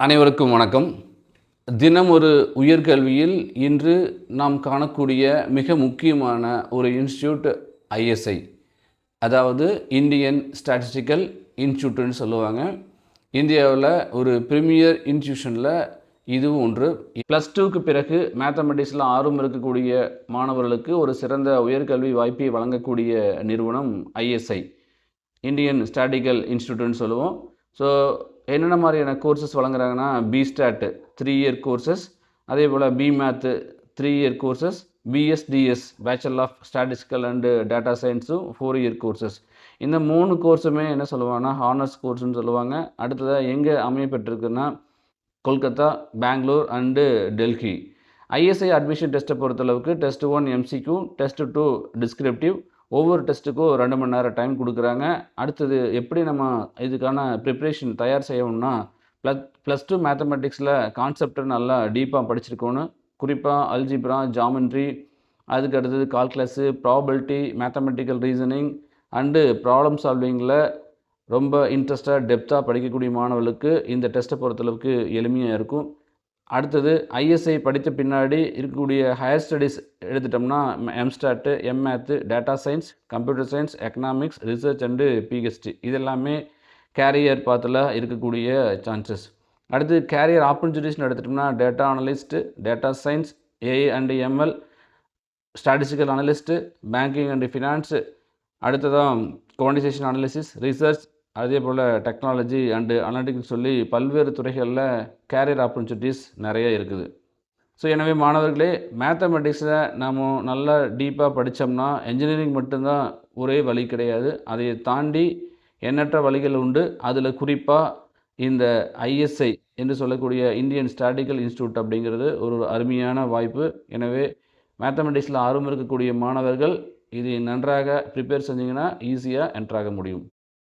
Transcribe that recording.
அனைவருக்கும் வணக்கம். தினம் ஒரு உயர்கல்வியில் இன்று நாம் காணக்கூடிய மிக முக்கியமான ஒரு இன்ஸ்டியூட் ஐஎஸ்ஐ, அதாவது இந்தியன் ஸ்டாட்டிஸ்டிக்கல் இன்ஸ்டியூட்டுன்னு சொல்லுவாங்க. இந்தியாவில் ஒரு ப்ரீமியர் இன்ஸ்டியூஷனில் இதுவும் ஒன்று. +2க்கு பிறகு மேத்தமெட்டிக்ஸில் ஆர்வம் இருக்கக்கூடிய மாணவர்களுக்கு ஒரு சிறந்த உயர்கல்வி வாய்ப்பை வழங்கக்கூடிய நிறுவனம் ஐஎஸ்ஐ, இந்தியன் ஸ்டாட்டிஸ்டிக்கல் இன்ஸ்டியூட்டுன்னு சொல்லுவோம். ஸோ என்னென்ன மாதிரியான கோர்சஸ் வழங்குறாங்கன்னா, பிஸ்டாட் 3 இயர் கோர்சஸ், அதே போல் BMath 3 year courses, BSDS bachelor of statistical and data சயின்ஸும் 4 இயர் கோர்சஸ். இந்த 3 கோர்ஸுமே என்ன சொல்லுவாங்கன்னா ஹானர்ஸ் கோர்ஸ்னு சொல்லுவாங்க. அடுத்ததாக எங்கே அமையப்பட்டிருக்குன்னா Kolkata, Bangalore and Delhi. ISI admission டெஸ்ட்டை பொறுத்தளவுக்கு டெஸ்ட் 1 எம்சிக்யூ, டெஸ்ட் 2 டிஸ்கிரிப்டிவ். ஒவ்வொரு டெஸ்ட்டுக்கும் 2 மணி நேரம் டைம் கொடுக்குறாங்க. அடுத்தது எப்படி நம்ம இதுக்கான ப்ரிப்ரேஷன் தயார் செய்யணும்னா, +2 மேத்தமெட்டிக்ஸில் கான்செப்டை நல்லா டீப்பாக படிச்சிருக்கணும். குறிப்பாக அல்ஜிப்ரா, ஜாமெண்ட்ரி, அதுக்கு அடுத்தது calculus, probability, mathematical reasoning and problem சால்விங்கில் ரொம்ப இன்ட்ரெஸ்டாக டெப்த்தாக படிக்கக்கூடிய மாணவர்களுக்கு இந்த டெஸ்ட்டை பொறுத்தளவுக்கு எளிமையாக இருக்கும். அடுத்தது ஐஎஸ்ஐ படித்த பின்னாடி இருக்கக்கூடிய ஹையர் ஸ்டடீஸ் எடுத்துட்டோம்னா MStat, MMath, data science, computer science, economics, research and PhD இதெல்லாமே கேரியர் பாத்தில் இருக்கக்கூடிய சான்சஸ். அடுத்து கேரியர் ஆப்பர்ச்சுனிட்டிஸ்னு எடுத்துட்டோம்னா data analyst, data science, AI and ML, statistical analyst, banking and finance, அடுத்ததான் குவான்டிடேஷன் அனாலிசிஸ், ரிசர்ச், அதே போல் டெக்னாலஜி அண்டு அனலிட்டிக்ஸ் சொல்லி பல்வேறு துறைகளில் கேரியர் ஆப்பர்ச்சுனிட்டிஸ் நிறைய இருக்குது. ஸோ எனவே மாணவர்களே, மேத்தமெட்டிக்ஸில் நம்ம நல்லா டீப்பாக படித்தோம்னா என்ஜினியரிங் மட்டும்தான் ஒரே வழி கிடையாது. அதை தாண்டி எண்ணற்ற வழிகள் உண்டு. அதில் குறிப்பாக இந்த ஐஎஸ்ஐ என்று சொல்லக்கூடிய இந்தியன் ஸ்டாட்டிஸ்டிக்கல் இன்ஸ்டியூட் அப்படிங்கிறது ஒரு அருமையான வாய்ப்பு. எனவே மேத்தமெட்டிக்ஸில் ஆர்வம் இருக்கக்கூடிய மாணவர்கள் இதை நன்றாக ப்ரிப்பேர் செஞ்சிங்கன்னா ஈஸியாக என்ட்ராக முடியும்.